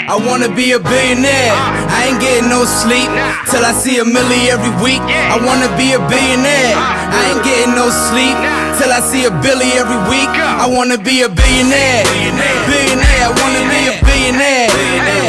I wanna be a billionaire. I ain't getting no sleep till I see $1 million every week. I wanna be a billionaire. I ain't getting no sleep till I see $1 billion every week. I wanna be a billionaire. Billionaire. I wanna be a billionaire.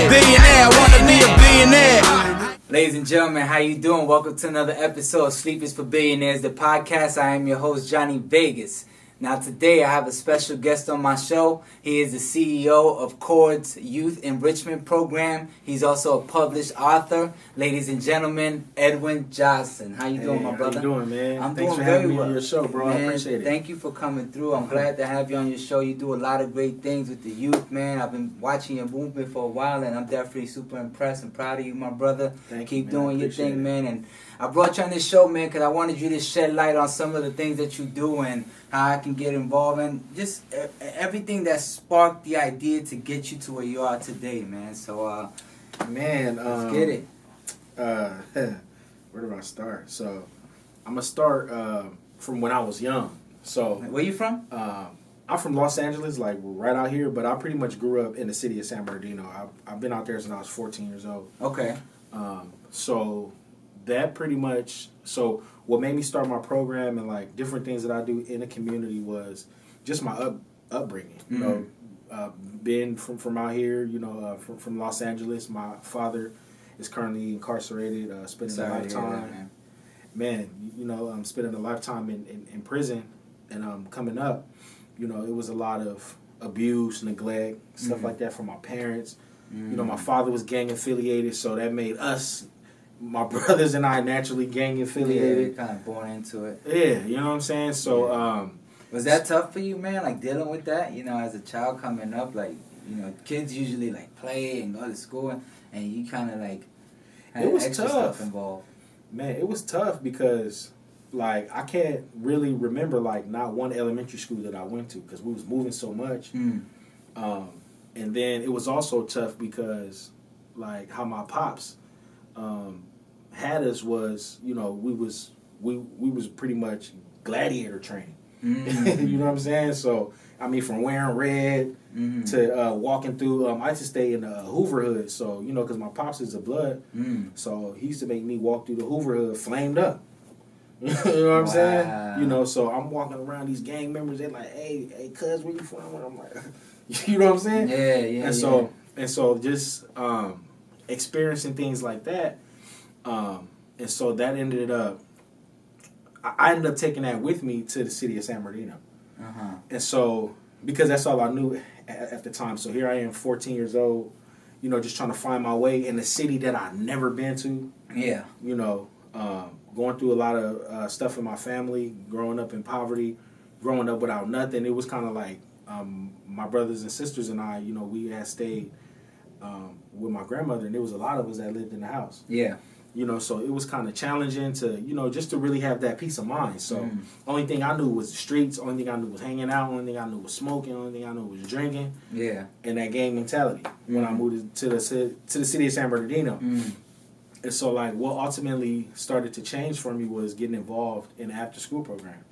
Billionaire. I wanna be a billionaire. Ladies and gentlemen, how you doing? Welcome to another episode of Sleep is for Billionaires, the podcast. I am your host, Johnny Vegas. Now today I have a special guest on my show. He is the CEO of Chord's Youth Enrichment Program. He's also a published author. Ladies and gentlemen, EDWIN JOHNSON. How you doing, my brother? How you doing, man? I'm Thanks doing for having very me well. on your show, bro. Man, I appreciate it. Thank you for coming through. I'm glad to have you on your show. You do a lot of great things with the youth, man. I've been watching your movement for a while, and I'm definitely super impressed and proud of you, my brother. Keep doing your thing, man. And I brought you on this show, man, because I wanted you to shed light on some of the things that you do and how I can get involved and just everything that sparked the idea to get you to where you are today, man. So, man, let's get it. Where do I start? So, I'm gonna start from when I was young. So, where you from? I'm from Los Angeles, like right out here, but I pretty much grew up in the city of San Bernardino. I've been out there since I was 14 years old. Okay. So that pretty much, so what made me start my program and like different things that I do in the community was just my upbringing. You know, being from out here, you know, from Los Angeles. My father is currently incarcerated, spending a lifetime. Spending a lifetime in prison, and coming up, you know, it was a lot of abuse, neglect, stuff like that from my parents. You know, my father was gang affiliated, so that made us, my brothers and I, naturally gang affiliated. Yeah, kind of born into it. Yeah, you know what I'm saying? So, was that tough for you, man? Like dealing with that, you know, as a child coming up, like, you know, kids usually like play and go to school, and you kind of like had extra stuff involved. Man, it was tough because, like, I can't really remember like not one elementary school that I went to because we was moving so much. And then it was also tough because, like, how my pops had us was, you know, we was pretty much gladiator training. You know what I'm saying? So, I mean, from wearing red to walking through, I used to stay in the Hoover Hood. So, you know, because my pops is a blood. So, he used to make me walk through the Hoover Hood flamed up. You know what I'm saying? You know, so I'm walking around these gang members. They're like, hey, cuz, where you from? And I'm like, you know what I'm saying? Yeah. And so just experiencing things like that, and so that ended up, I ended up taking that with me to the city of San Bernardino. And so, because that's all I knew at the time. So here I am, 14 years old, you know, just trying to find my way in a city that I've never been to. Yeah. You know, going through a lot of stuff in my family, growing up in poverty, growing up without nothing. It was kind of like my brothers and sisters and I, you know, we had stayed with my grandmother, and there was a lot of us that lived in the house. Yeah. You know, so it was kind of challenging to, you know, just to really have that peace of mind. So only thing I knew was the streets. Only thing I knew was hanging out. Only thing I knew was smoking. Only thing I knew was drinking. Yeah. And that gang mentality when I moved to the city of San Bernardino. And so, like, what ultimately started to change for me was getting involved in the after-school program.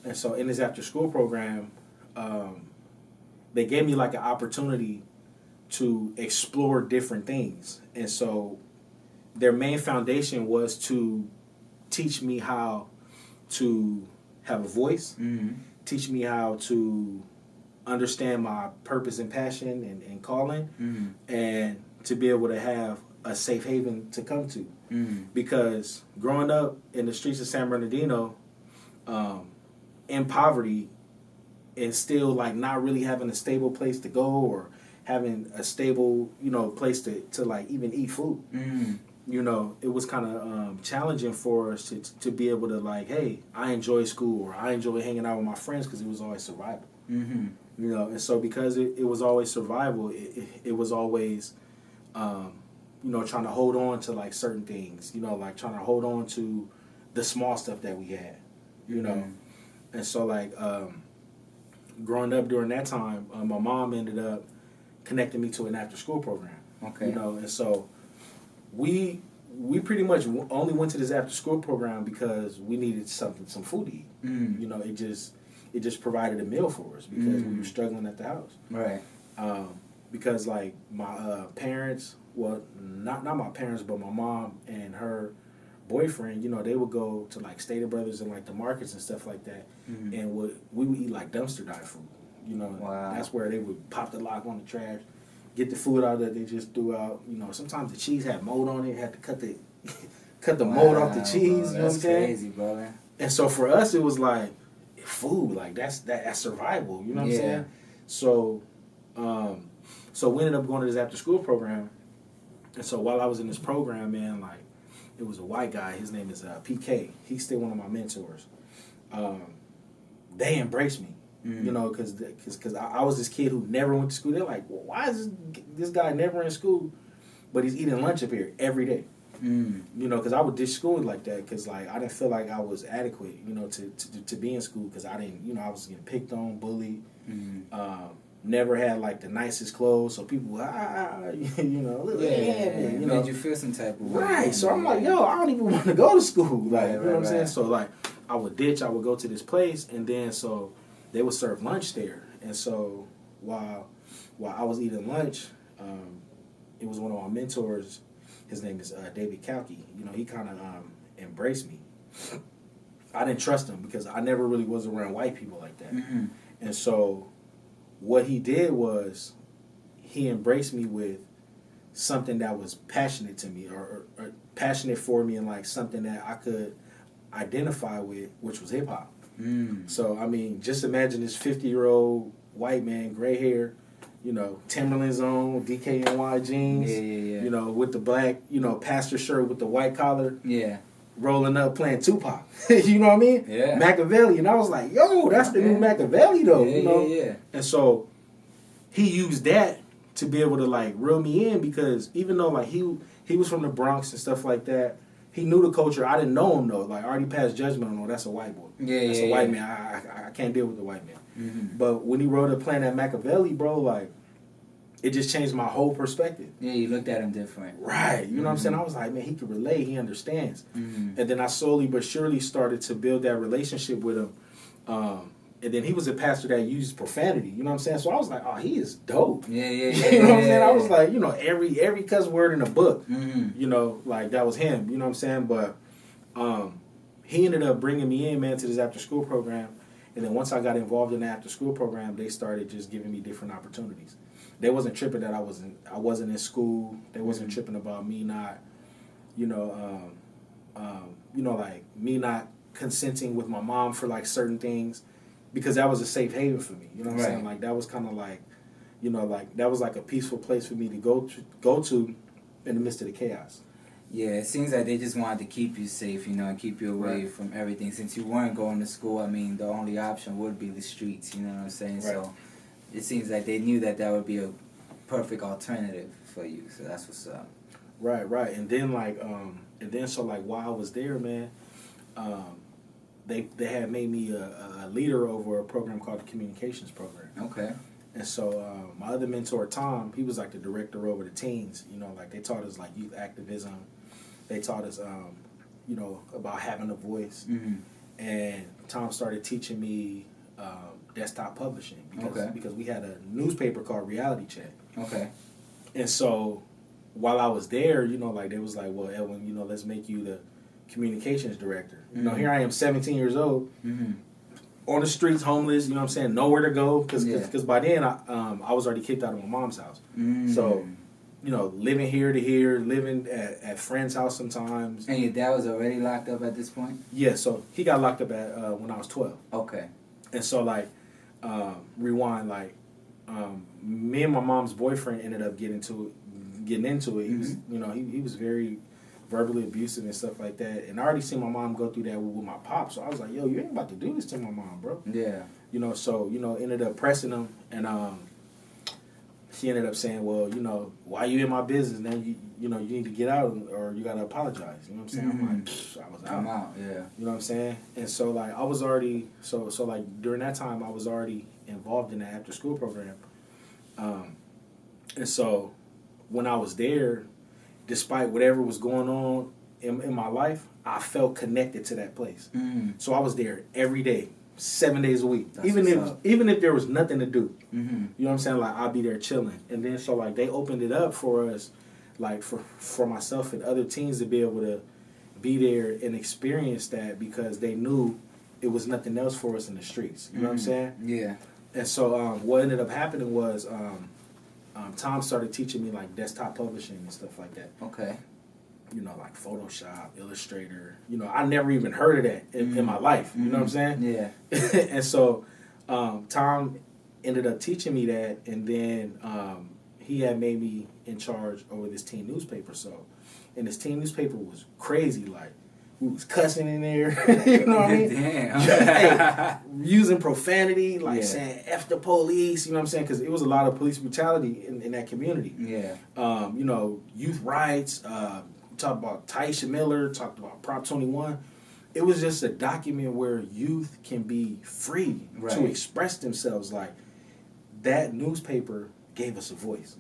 And so in this after-school program, they gave me, like, an opportunity to explore different things. And so their main foundation was to teach me how to have a voice, teach me how to understand my purpose and passion and calling, and to be able to have a safe haven to come to. Because growing up in the streets of San Bernardino, in poverty, and still like not really having a stable place to go or having a stable, you know, place to like even eat food. You know, it was kind of challenging for us to be able to like, hey, I enjoy school or I enjoy hanging out with my friends because it was always survival. You know, and so because it was always survival, it was always, you know, trying to hold on to like certain things, you know, like trying to hold on to the small stuff that we had, you know. And so like growing up during that time, my mom ended up connecting me to an after school program. Okay. You know, and so we pretty much only went to this after school program because we needed some food to eat. You know, it just provided a meal for us because we were struggling at the house. Right. because like my parents, well, not my parents, but my mom and her boyfriend, you know, they would go to like Stater Brothers and like the markets and stuff like that, and we would eat like dumpster dive food. You know, that's where they would pop the lock on the trash, get the food out that they just threw out. You know, sometimes the cheese had mold on it, had to cut the mold off the cheese. Bro, you know what I'm saying? Crazy, brother. And so for us, it was like food, like that's survival. You know what I'm saying? So, so we ended up going to this after school program, and so while I was in this program, man, like it was a white guy. His name is PK. He's still one of my mentors. They embraced me. You know, because I was this kid who never went to school. They're like, well, why is this guy never in school, but he's eating lunch up here every day? You know, because I would ditch school like that because like I didn't feel like I was adequate, you know, to be in school because I didn't, you know, I was getting picked on, bullied. Never had like the nicest clothes, so people, you know, you know, made you feel some type of way. Right. So I'm like, yo, I don't even want to go to school, like, you know what I'm saying? So like, I would ditch, I would go to this place, and then so they would serve lunch there, and so while I was eating lunch, it was one of my mentors. His name is David Kalki. You know, he kind of embraced me. I didn't trust him because I never really was around white people like that, and so what he did was he embraced me with something that was passionate to me, or passionate for me, and like something that I could identify with, which was hip hop. So I mean, just imagine this 50-year-old white man, gray hair, you know, Timberlands on, DKNY jeans, you know, with the black, you know, pastor shirt with the white collar, rolling up playing Tupac. You know what I mean? Machiavelli, and I was like, yo, that's the new Machiavelli though, you know. And so he used that to be able to like reel me in because even though like he was from the Bronx and stuff like that. He knew the culture. I didn't know him though. Like I already passed judgment on him. That's a white boy. That's a white man. I can't deal with the white man. But when he wrote up playing that Machiavelli, bro, like it just changed my whole perspective. Yeah, you looked at him different. Right. You know what I'm saying? I was like, man, he can relate. He understands. And then I slowly but surely started to build that relationship with him. And then he was a pastor that used profanity. You know what I'm saying? So I was like, oh, he is dope. You know what I'm saying? I was like, you know, every cuss word in the book, you know, like that was him. You know what I'm saying? But he ended up bringing me in, man, to this after school program. And then once I got involved in the after school program, they started just giving me different opportunities. They wasn't tripping that I wasn't in school. They wasn't tripping about me not, you know, like me not consenting with my mom for like certain things. Because that was a safe haven for me, you know what I'm saying? Like that was kind of like, you know, like that was like a peaceful place for me to go to in the midst of the chaos. Yeah, it seems like they just wanted to keep you safe, you know, and keep you away from everything. Since you weren't going to school, I mean, the only option would be the streets, you know what I'm saying? So it seems like they knew that would be a perfect alternative for you. So that's what's up. Right. And then like, so like while I was there, man, They had made me a leader over a program called the Communications Program. Okay. And so my other mentor, Tom, he was like the director over the teens. You know, like they taught us like youth activism. They taught us, you know, about having a voice. And Tom started teaching me desktop publishing because we had a newspaper called Reality Check. Okay. And so while I was there, you know, like they was like, well, Edwin, you know, let's make you the communications director. You know, here I am, 17 years old, on the streets, homeless. You know what I'm saying? Nowhere to go because by then I was already kicked out of my mom's house. So, you know, living here to here, living at friends' house sometimes. And your dad was already locked up at this point? Yeah, so he got locked up at when I was 12. Okay. And so like rewind, like me and my mom's boyfriend ended up getting into it. He was, you know, he was very verbally abusive and stuff like that. And I already seen my mom go through that with my pop. So I was like, yo, you ain't about to do this to my mom, bro. Yeah. You know, so, you know, ended up pressing him. And she ended up saying, well, you know, why you in my business? Now, you know, you need to get out or you got to apologize. You know what I'm saying? I'm like, I was out. I'm out, yeah. You know what I'm saying? And so, like, I was already, so like, during that time, I was already involved in the after-school program. And so, when I was there, despite whatever was going on in my life, I felt connected to that place. So I was there every day 7 days a week. That's Even if there was nothing to do. Mm-hmm. You know what I'm saying? Like, I'll be there chilling. And then so like they opened it up for us, like for myself and other teens to be able to be there and experience that, because they knew it was nothing else for us in the streets. You know what I'm saying? Yeah. And so what ended up happening was Tom started teaching me like desktop publishing and stuff like that. Okay. You know, like Photoshop, Illustrator. You know, I never even heard of that in my life. You know what I'm saying? Yeah. And so Tom ended up teaching me that, and then he had made me in charge over this teen newspaper. So, and this teen newspaper was crazy. Like, we was cussing in there. You know what I mean? Damn. Using profanity, like saying F the police. You know what I'm saying? Because it was a lot of police brutality in that community. Yeah. You know, youth rights. Talked about Taisha Miller. Talked about Prop 21. It was just a document where youth can be free to express themselves. Like, that newspaper gave us a voice.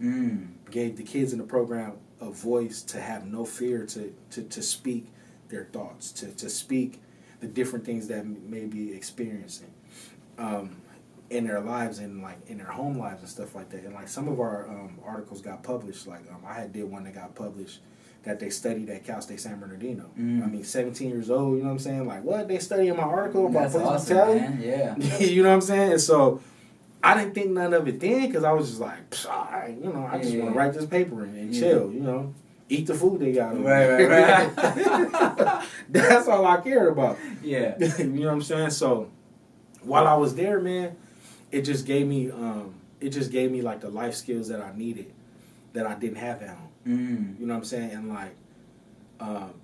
Gave the kids in the program a voice to have no fear to speak their thoughts, to speak the different things that may be experiencing in their lives and like in their home lives and stuff like that. And like some of our articles got published. Like I did one that got published that they studied at Cal State San Bernardino. I mean, 17 years old, you know what I'm saying? Like, what? They studying my article about police brutality? Man. Yeah. You know what I'm saying? And so I didn't think none of it then, because I was just like, all right, you know, I just want to write this paper and chill, you know. Eat the food they got. Right. That's all I cared about. Yeah. You know what I'm saying? So while I was there, man, it just gave me like the life skills that I needed that I didn't have at home. You know what I'm saying? And like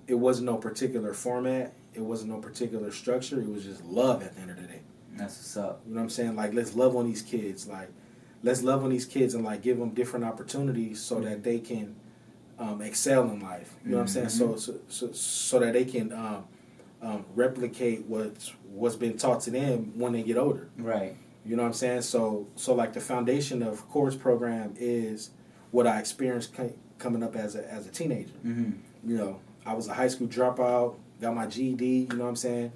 it wasn't no particular format, it wasn't no particular structure, it was just love at the end of the day. That's what's up. You know what I'm saying? Like, let's love on these kids. Like, let's love on these kids and like give them different opportunities so that they can excel in life. You know what I'm saying? So that they can replicate what's been taught to them when they get older. Right. You know what I'm saying? So like the foundation of Court's program is what I experienced coming up as a teenager. You know, I was a high school dropout, got my GED. You know what I'm saying?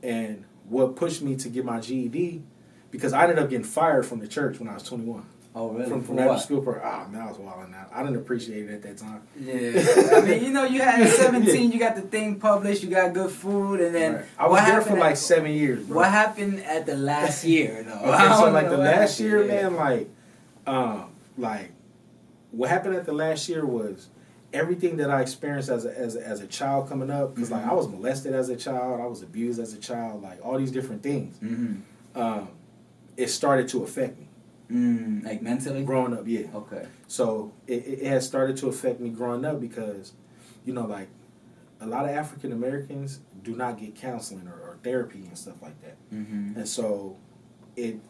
And what pushed me to get my GED, because I ended up getting fired from the church when I was 21. Oh, really? From after school program. Man, I was wilding out. I didn't appreciate it at that time. Yeah. I mean, you know, you had 17, you got the thing published, you got good food, and then... I was there for like 7 years, bro. What happened at the last year, though? Okay, so like the last year, man, like what happened at the last year was everything that I experienced as a child coming up, because like I was molested as a child, I was abused as a child, like all these different things. It started to affect me. Like mentally? Growing up, yeah. Okay. So it has started to affect me growing up because, you know, like a lot of African Americans do not get counseling or therapy and stuff like that. And so it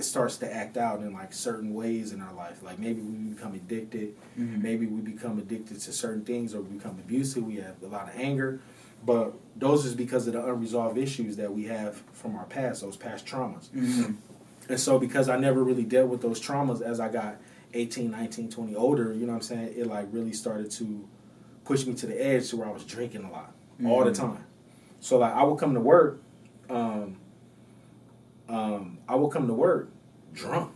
starts to act out in like certain ways in our life. Like maybe we become addicted, maybe we become addicted to certain things, or we become abusive, we have a lot of anger. But those is because of the unresolved issues that we have from our past, those past traumas. And so because I never really dealt with those traumas as I got 18, 19, 20 older, you know what I'm saying, it like really started to push me to the edge to where I was drinking a lot, all the time. So like I would come to work, drunk.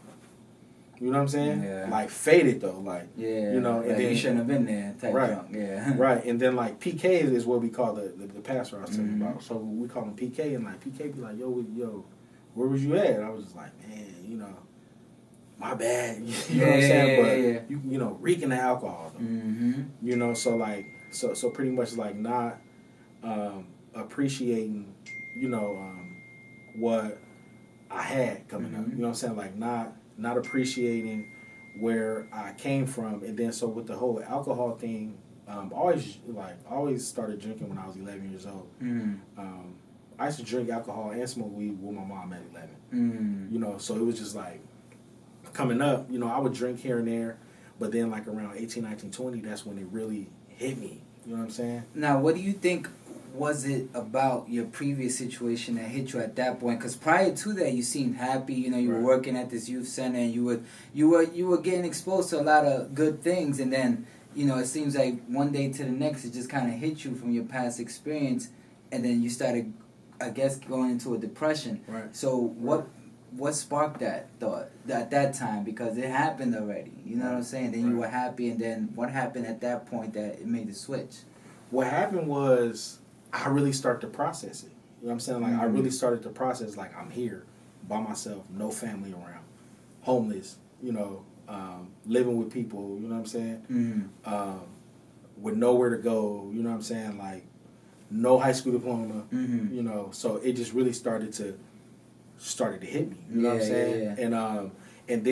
You know what I'm saying? Yeah. Like faded though, like yeah, you know, and like then you shouldn't have been there. Type drunk. Yeah. Right, and then like PK is what we call the pastor I was telling you about. So we call him PK, and like PK be like, yo, where was you at? I was just like, man, you know, my bad. You know what I'm saying? But you know, reeking of alcohol though. You know, so like so pretty much like not appreciating, you know, what I had coming up. You know what I'm saying? Like not appreciating where I came from. And then so with the whole alcohol thing, I always started drinking when I was 11 years old. I used to drink alcohol and smoke weed with my mom at 11. You know, so it was just like coming up, you know, I would drink here and there, but then like around 18, 19, 20, that's when it really hit me. You know what I'm saying? Now, what do you think was it about your previous situation that hit you at that point? Because prior to that, you seemed happy. You know, you were working at this youth center, and you were getting exposed to a lot of good things. And then, you know, it seems like one day to the next, it just kind of hit you from your past experience, and then you started I guess, going into a depression. Right. So what sparked that thought at that time? Because it happened already. You know what I'm saying? Then you were happy, and then what happened at that point that it made the switch? What happened was I really started to process it. You know what I'm saying? Like I really started to process, like, I'm here by myself, no family around, homeless, you know, living with people, you know what I'm saying? With nowhere to go, you know what I'm saying? Like, no high school diploma, you know, so it just really started to hit me, you know what I'm saying? Yeah. And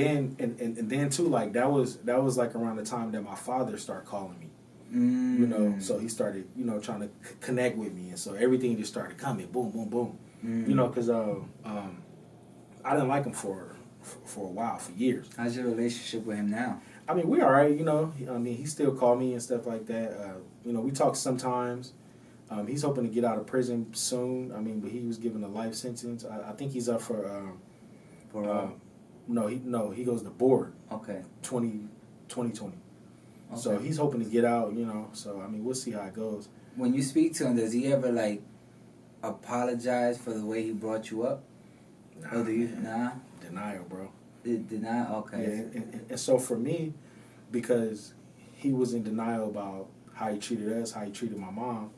then too, like, that was like around the time that my father started calling me. You know, so he started, you know, trying to connect with me, and so everything just started coming, boom, boom, boom. You know, because I didn't like him for a while, for years. How's your relationship with him now? I mean, we all right, you know. I mean, he still called me and stuff like that. You know, we talk sometimes. He's hoping to get out of prison soon. I mean, but he was given a life sentence. I think he's up for no, he goes to board. Okay. 2020. Okay. So he's hoping to get out, you know. So I mean, we'll see how it goes. When you speak to him, does he ever like apologize for the way he brought you up? Nah, Or do you? man. Nah. Denial, bro. Deny? Okay. Yeah, and so for me, because he was in denial about how he treated us, how he treated my mom,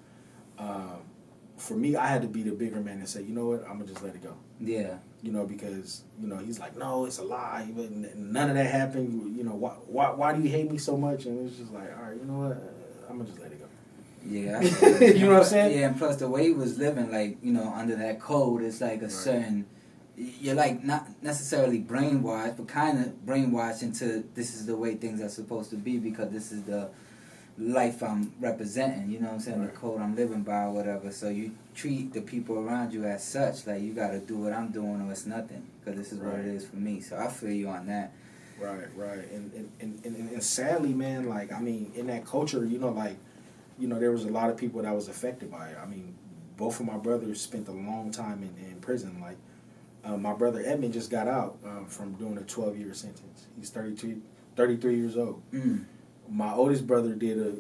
for me, I had to be the bigger man and say, you know what, I'm gonna just let it go. Yeah. You know, because, you know, he's like, no, it's a lie. None of that happened. You know, why do you hate me so much? And it's just like, all right, you know what, I'm gonna just let it go. Yeah. You know what I'm saying? Yeah, and plus the way he was living, like, you know, under that code, it's like a certain, you're like not necessarily brainwashed, but kind of brainwashed into this is the way things are supposed to be because this is the life I'm representing, you know what I'm saying, the code I'm living by or whatever. So you treat the people around you as such, like you got to do what I'm doing or it's nothing because this is what it is for me. So I feel you on that. Right. And sadly, man, like, I mean, in that culture, you know, like, you know, there was a lot of people that was affected by it. I mean, both of my brothers spent a long time in prison. Like, my brother Ep8 just got out from doing a 12-year sentence. He's 33 years old. My oldest brother did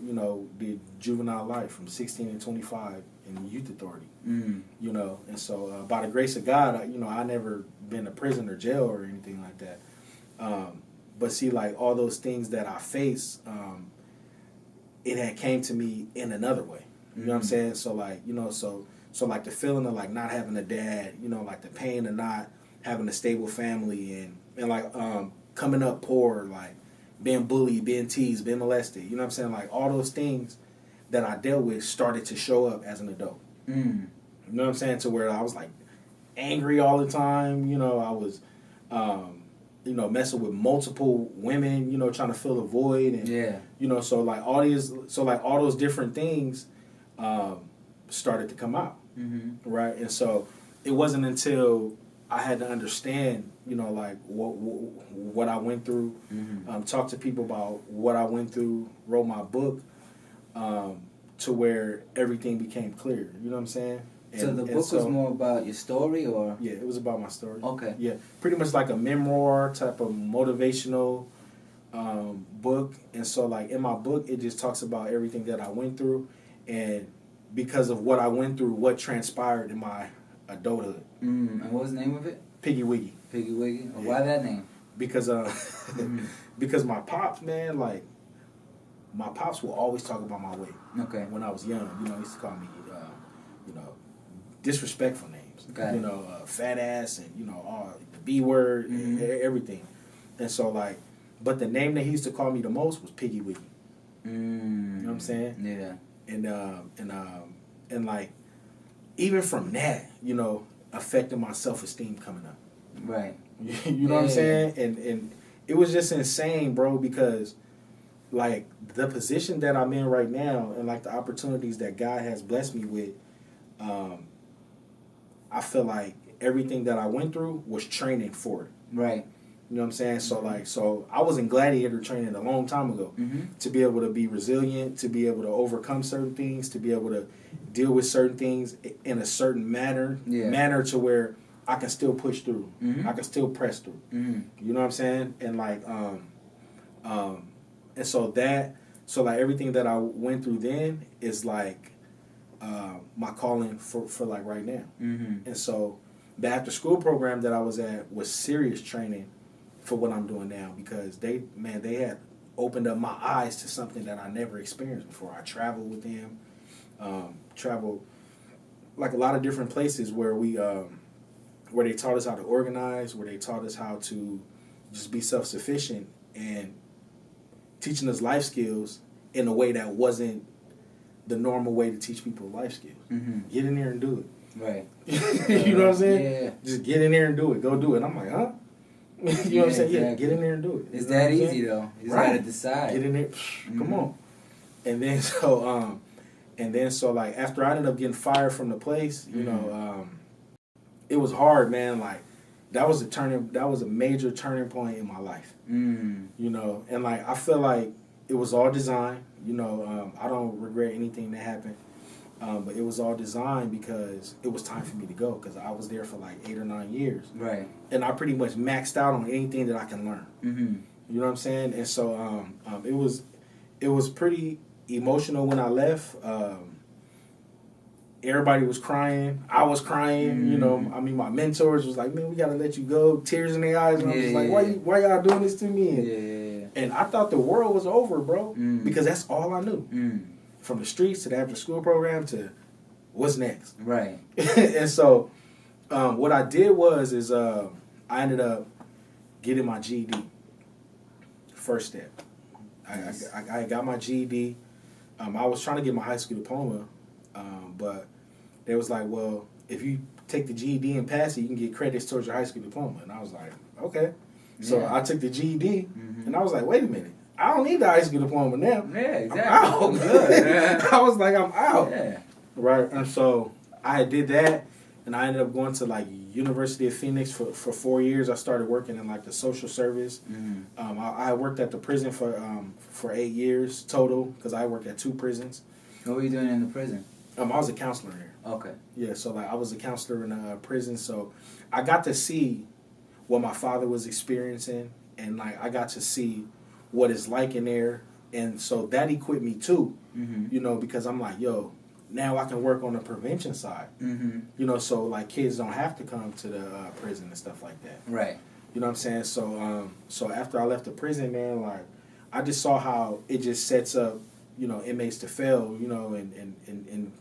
juvenile life from 16 to 25 in youth authority. You know, and so by the grace of God, I never been to prison or jail or anything like that. But see, like, all those things that I face, it had came to me in another way. You know what I'm saying? So like, you know, so like the feeling of like not having a dad, you know, like the pain of not having a stable family and like coming up poor, like being bullied, being teased, being molested, you know what I'm saying? Like all those things that I dealt with started to show up as an adult. You know what I'm saying? To where I was like angry all the time, you know, I was you know, messing with multiple women, you know, trying to fill a void and you know, so like all those different things started to come out. Right? And so it wasn't until I had to understand, you know, like what I went through, talk to people about what I went through, wrote my book, to where everything became clear. You know what I'm saying? So the book was more about your story, or? Yeah, it was about my story. Okay. Yeah, pretty much like a memoir type of motivational book. And so like in my book, it just talks about everything that I went through, and because of what I went through, what transpired in my adulthood. And what was the name of it? Piggy Wiggy. Piggy Wiggy? Yeah. Why that name? Because because my pops, man, like my pops will always talk about my weight. Okay. When I was young, you know, he used to call me, you know, disrespectful names. Got it. You know, fat ass and, you know, all the B word, and everything. And so like, but the name that he used to call me the most was Piggy Wiggy. You know what I'm saying? Yeah. And like, even from that, you know, affected my self-esteem coming up. Right. You know what I'm saying? And it was just insane, bro, because like the position that I'm in right now and like the opportunities that God has blessed me with, I feel like everything that I went through was training for it. Right. You know what I'm saying? So I was in gladiator training a long time ago to be able to be resilient, to be able to overcome certain things, to be able to deal with certain things in a certain manner to where I can still push through. I can still press through. You know what I'm saying? And like and so like everything that I went through then is like my calling for like right now. Mm-hmm. And so the after school program that I was at was serious training for what I'm doing now, because they had opened up my eyes to something that I never experienced before. I traveled with them, traveled like a lot of different places where where they taught us how to organize, where they taught us how to just be self-sufficient, and teaching us life skills in a way that wasn't the normal way to teach people life skills. Mm-hmm. Get in there and do it. Right. You know what I'm saying? Yeah. Just get in there and do it. Go do it. I'm like, huh? You know what I'm saying? Exactly. Yeah, get in there and do it. It's You know what that I'm easy saying? though. You just Right. gotta decide. Get in there. Come on. And then so like after I ended up getting fired from the place, you know, it was hard, man. Like that was a major turning point in my life. Mm. You know, and like I feel like it was all designed. You know, I don't regret anything that happened. But it was all designed because it was time for me to go, because I was there for like 8 or 9 years. Right. And I pretty much maxed out on anything that I can learn. Mm-hmm. You know what I'm saying? And so it was pretty emotional when I left. Everybody was crying. I was crying. Mm-hmm. You know, I mean, my mentors was like, "Man, we gotta let you go." Tears in their eyes, and I was like, Yeah. "Why y'all doing this to me?" And, Yeah. and I thought the world was over, bro, because that's all I knew. Mm. From the streets to the after school program to what's next. Right. And so what I did was I ended up getting my GED. First step. I got my GED. I was trying to get my high school diploma, but they was like, well, if you take the GED and pass it, you can get credits towards your high school diploma. And I was like, okay. So Yeah. I took the GED, and I was like, wait a minute. I don't need the high school diploma now. Yeah, exactly. I'm out. Good. I was like, I'm out. Yeah. Right. And so I did that, and I ended up going to like University of Phoenix for 4 years. I started working in like the social service. Mm-hmm. I worked at the prison for 8 years total, because I worked at 2 prisons. What were you doing in the prison? I was a counselor there. Okay. Yeah, so like I was a counselor in a prison, so I got to see what my father was experiencing, and like I got to see what it's like in there, and so that equipped me too. Mm-hmm. You know, because I'm like, yo, now I can work on the prevention side. Mm-hmm. You know, so like kids don't have to come to the prison and stuff like that. Right. You know what I'm saying? So after I left the prison, man, like I just saw how it just sets up, you know, inmates to fail, you know, and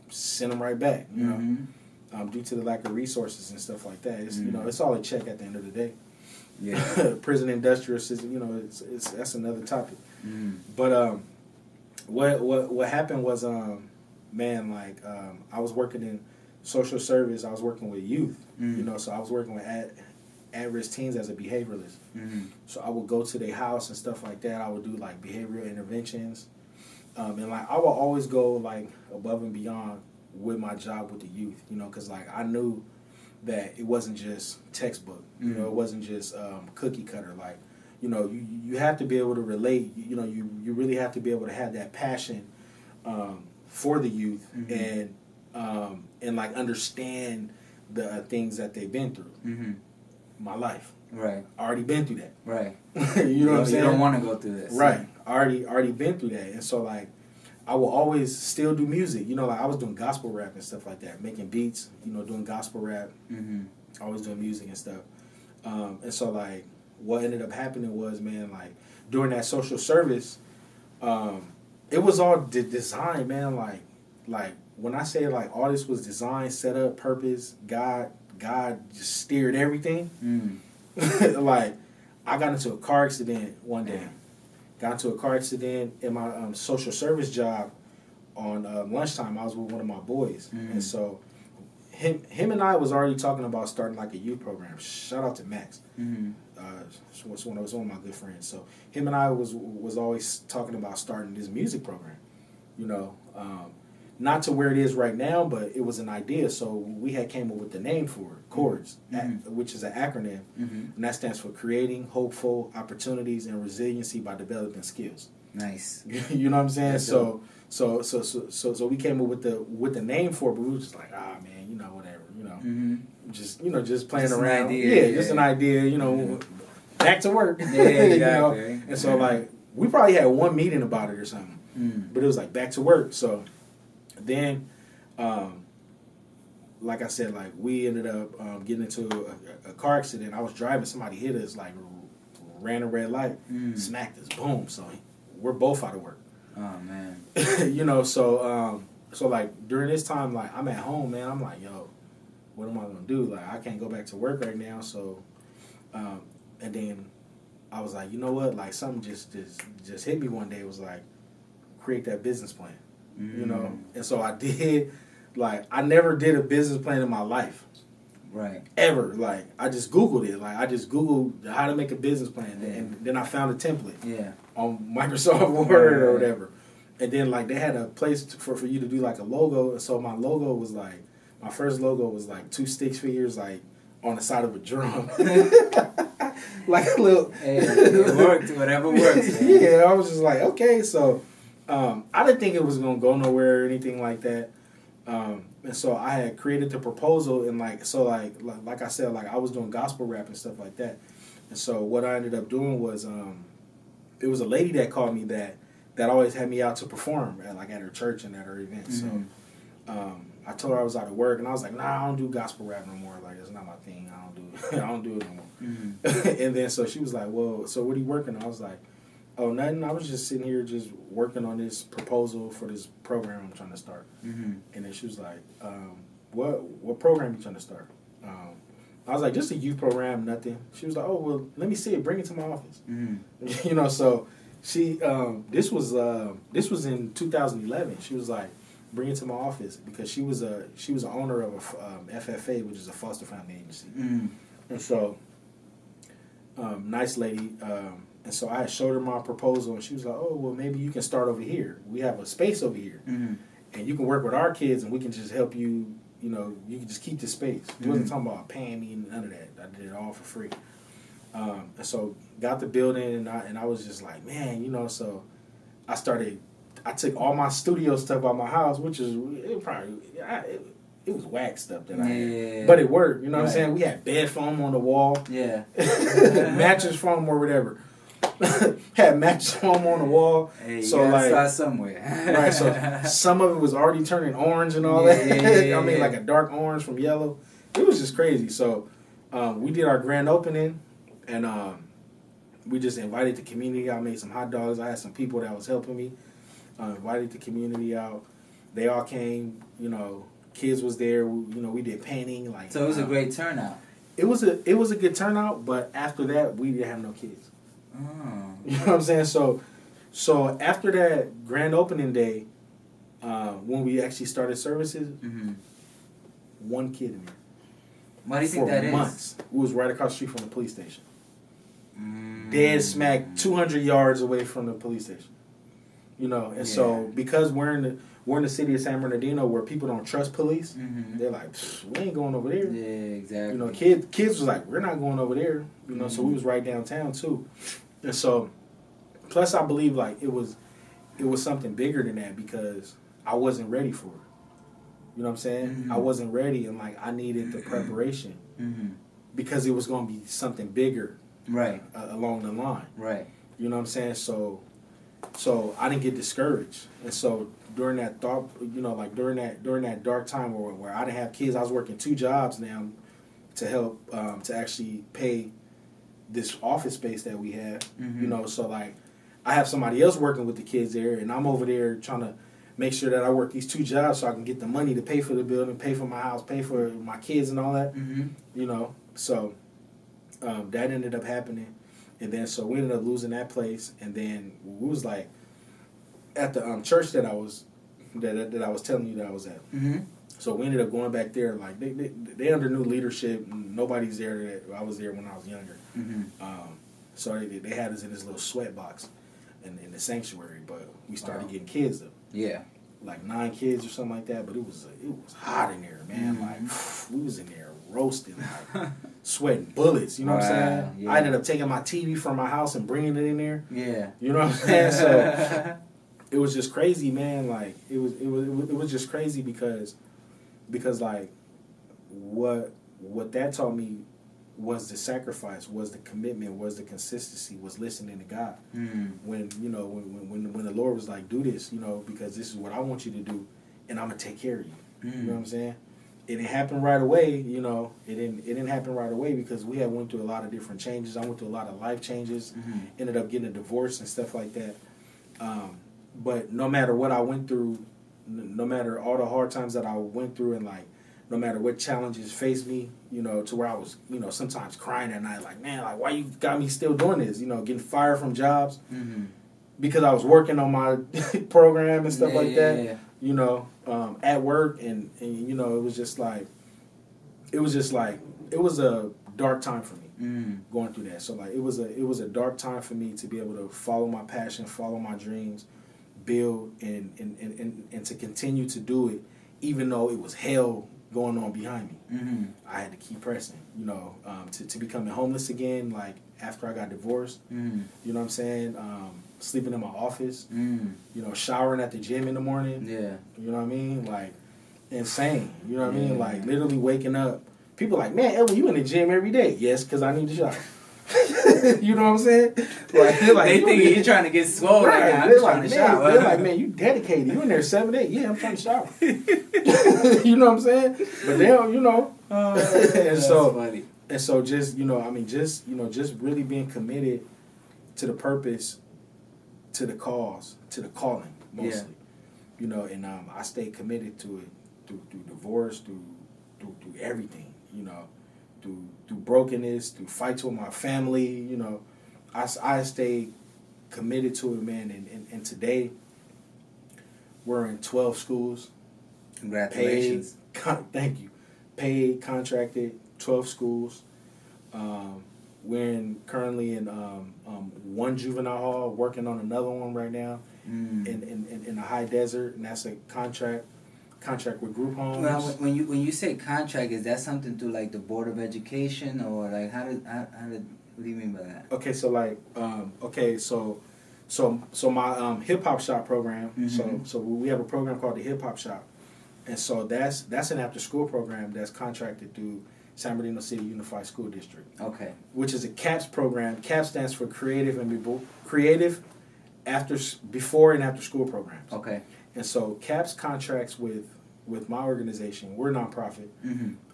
send them right back, you know, due to the lack of resources and stuff like that. It's, you know, it's all a check at the end of the day. Yeah. Prison industrial system, you know, it's that's another topic. Mm-hmm. But what happened was, man, like I was working in social service. I was working with youth, you know, so I was working with at-risk teens as a behavioralist. Mm-hmm. So I would go to their house and stuff like that. I would do like behavioral interventions, and like I would always go like above and beyond with my job with the youth, you know, because like I knew that it wasn't just textbook, you know, it wasn't just cookie cutter. Like, you know, you have to be able to relate. You know, you really have to be able to have that passion for the youth, and like understand the things that they've been through. Mm-hmm. My life, Right. I already been through that. Right. You know what I'm saying? You don't want to go through this. Right. I already been through that, and so like I will always still do music. You know, like I was doing gospel rap and stuff like that, making beats. You know, doing gospel rap. Mm-hmm. Always doing music and stuff. And so like what ended up happening was, man, like during that social service, it was all designed, man. Like when I say like all this was designed, set up, purpose, God just steered everything. Mm-hmm. Like I got into a car accident one day. Got into a car accident in my social service job on lunchtime. I was with one of my boys, and so him and I was already talking about starting like a youth program. Shout out to Max. Mm-hmm. Was one of my good friends. So him and I was always talking about starting this music program. You know, not to where it is right now, but it was an idea. So we had came up with the name for it, CORDS, which is an acronym, and that stands for Creating Hopeful Opportunities and Resiliency by Developing Skills. Nice. You know what I'm saying? That's So we came up with the name for it, but we were just like, man, you know, whatever, you know, just playing Just an around. idea, Just an idea, you know, back to work. Yeah, exactly. You know? And so like we probably had one meeting about it or something, but it was like back to work. So then like I said, like we ended up getting into a car accident. I was driving, somebody hit us, like ran a red light, smacked us, boom. So we're both out of work. Oh man. You know, so like during this time, like I'm at home, man. I'm like, yo, what am I gonna do? Like I can't go back to work right now. So, and then I was like, you know what? Like something just hit me one day. It was like, create that business plan. You know, and so I did. Like I never did a business plan in my life. Right. Ever. Like I just Googled it. Like I just Googled how to make a business plan, and then I found a template. Yeah. On Microsoft Word or whatever. And then like they had a place for you to do like a logo. And so my logo was like, my first logo was like 2 stick figures like on the side of a drum. Like a little. Hey, it worked. Whatever works. Man. Yeah, I was just like, okay. So I didn't think it was gonna go nowhere or anything like that. And so I had created the proposal, and like I said, like I was doing gospel rap and stuff like that. And so what I ended up doing was it was a lady that called me that always had me out to perform at her church and at her events. So I told her I was out of work, and I was like, nah, I don't do gospel rap no more. Like it's not my thing. I don't do it no more. And then so she was like, well, so what are you working on? I was like, oh, nothing. I was just sitting here just working on this proposal for this program I'm trying to start. And then she was like, what program are you trying to start? I was like, just a youth program, nothing. She was like, oh, well, let me see it. Bring it to my office. You know, so she, this was in 2011. She was like, bring it to my office, because she was an owner of a FFA, which is a foster family agency. And so, nice lady. And so I showed her my proposal, and she was like, oh, well, maybe you can start over here. We have a space over here. And you can work with our kids, and we can just help you, you know, you can just keep the space. We wasn't talking about paying me, none of that. I did it all for free. And so got the building, and I was just like, man, you know, so I took all my studio stuff out of my house, which is, it was whack stuff that I had. But it worked, you know what I'm saying? We had bed foam on the wall. Yeah. Mattress foam or whatever. Had mattress foam on the wall. Hey, so you gotta start somewhere. Right, so some of it was already turning orange and all that. I mean, like a dark orange from yellow. It was just crazy. So we did our grand opening, and we just invited the community. I made some hot dogs. I had some people that was helping me. Invited the community out. They all came. You know, kids was there. We did painting. Like, so it was a great turnout. It was a good turnout. But after that, we didn't have no kids. You know what I'm saying? So after that grand opening day, when we actually started services, one kid in there. Why do you think that is? For months. We was right across the street from the police station. Dead smack 200 yards away from the police station. You know, and so because we're in the city of San Bernardino, where people don't trust police, they're like, we ain't going over there. Yeah, exactly. You know, kids was like, we're not going over there. You know, so we was right downtown too. And so, plus I believe like it was something bigger than that, because I wasn't ready for it. You know what I'm saying? I wasn't ready, and like I needed the preparation because it was going to be something bigger, right? Along the line, right? You know what I'm saying? So I didn't get discouraged, and so during that thought, you know, like during that dark time where I didn't have kids, I was working 2 jobs now to help to actually pay this office space that we have. You know, so like I have somebody else working with the kids there, and I'm over there trying to make sure that I work these 2 jobs so I can get the money to pay for the building, pay for my house, pay for my kids and all that. You know, so that ended up happening. And then so we ended up losing that place, and then we was like at the church that I was telling you that I was at. So we ended up going back there. Like they under new leadership. Nobody's there. I was there when I was younger. So they had us in this little sweat box in the sanctuary, but we started getting kids though. Yeah, like 9 kids or something like that. But it was hot in there, man. Like we was in there roasting, like sweating bullets. You know what I'm saying? Yeah. I ended up taking my TV from my house and bringing it in there. Yeah, you know what I'm saying? So it was just crazy, man. Like it was just crazy because like what that taught me was the sacrifice, was the commitment, was the consistency, was listening to God. When you know when the Lord was like, do this, you know, because this is what I want you to do, and I'm gonna take care of you. You know what I'm saying? It didn't happen right away, you know. It didn't happen right away because we had went through a lot of different changes. I went through a lot of life changes, ended up getting a divorce and stuff like that. But no matter what I went through, no matter all the hard times that I went through, and like no matter what challenges faced me, you know, to where I was, you know, sometimes crying at night, like, man, like, why you got me still doing this? You know, getting fired from jobs because I was working on my program and stuff like that. Yeah. You know, at work, and you know, it was a dark time for me going through that. So like it was a dark time for me to be able to follow my passion, follow my dreams, build and to continue to do it, even though it was hell going on behind me. I had to keep pressing, you know, to becoming homeless again, like after I got divorced. You know what I'm saying? Sleeping in my office, you know, showering at the gym in the morning. Yeah. You know what I mean? Like, insane. You know what I mean? Like, literally waking up. People like, man, Edwin, you in the gym every day. Yes, because I need to shower. You know what I'm saying? Like, they're like, they think you're trying to get swole. Right. I'm They're trying like, to man, shower. they're like, man, you dedicated. You in there 7 days. Yeah, I'm trying to shower. You know what I'm saying? But they don't, you know. Funny. And so just, you know, I mean, just really being committed to the purpose, to the cause, to the calling, mostly. Yeah. You know, and I stayed committed to it through divorce, through everything, you know, through brokenness, through fights with my family, you know. I stayed committed to it, man, and today we're in 12 schools. Congratulations. Thank you. Paid, contracted, 12 schools. We're currently in one juvenile hall, working on another one right now in the high desert, and that's a contract with group homes. Well, when you say contract, is that something through like the Board of Education, or like how what do you mean by that? Okay, so like so my hip hop shop program. So we have a program called the Hip Hop Shop, and so that's an after school program that's contracted through San Bernardino City Unified School District. Okay. Which is a CAPS program. CAPS stands for Creative Before and After School Programs. Okay. And so CAPS contracts with my organization. We're a nonprofit.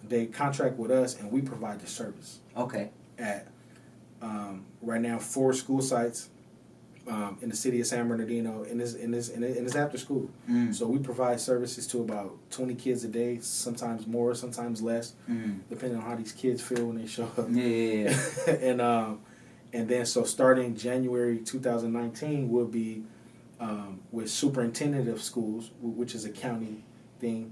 They contract with us, and we provide the service. Okay. At right now 4 school sites in the city of San Bernardino, and it's after school. So we provide services to about 20 kids a day, sometimes more, sometimes less, depending on how these kids feel when they show up. Yeah. And then so starting January 2019, we'll be with superintendent of schools, which is a county thing.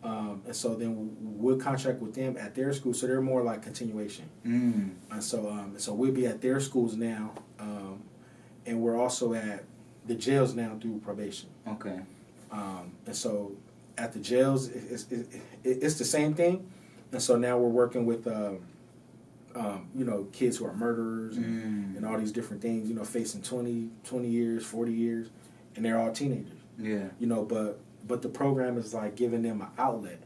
And so then we'll contract with them at their school, so they're more like continuation. And so we'll be at their schools now. And we're also at the jails now through probation. Okay. And so at the jails, it's the same thing. And so now we're working with, you know, kids who are murderers and all these different things, you know, facing 20 years, 40 years, and they're all teenagers. Yeah. You know, but the program is like giving them an outlet.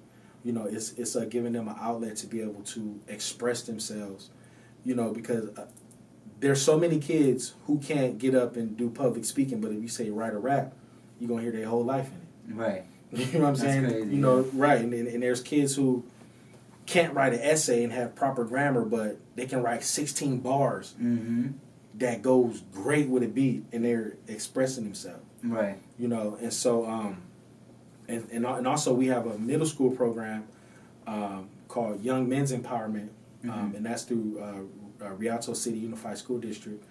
You know, it's giving them an outlet to be able to express themselves, you know, because there's so many kids who can't get up and do public speaking, but if you say write a rap, you're going to hear their whole life in it. Right. You know what I'm saying? Crazy, you know, right. And there's kids who can't write an essay and have proper grammar, but they can write 16 bars that goes great with a beat, and they're expressing themselves. Right. You know, and so, and also we have a middle school program called Young Men's Empowerment, and that's through Rialto City Unified School District,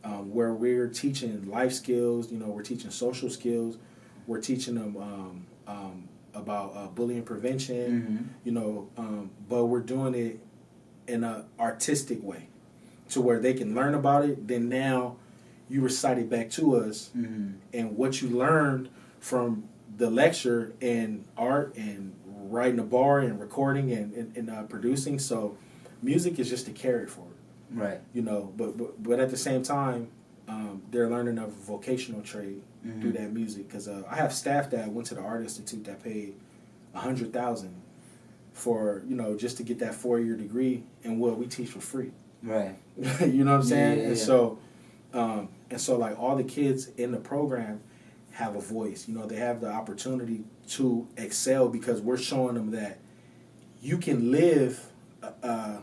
where we're teaching life skills. You know, we're teaching social skills. We're teaching them about bullying prevention. You know, but we're doing it in an artistic way, to where they can learn about it. Then now, you recite it back to us, and what you learned from the lecture and art and writing a bar and recording and producing. So, music is just to carry it forward. Right. You know, but at the same time, they're learning a vocational trade through that music. Because I have staff that went to the Art Institute that paid $100,000 for, you know, just to get that 4-year degree, and what we teach for free. Right. You know what I'm saying? Yeah. And so like all the kids in the program have a voice. You know, they have the opportunity to excel because we're showing them that you can live a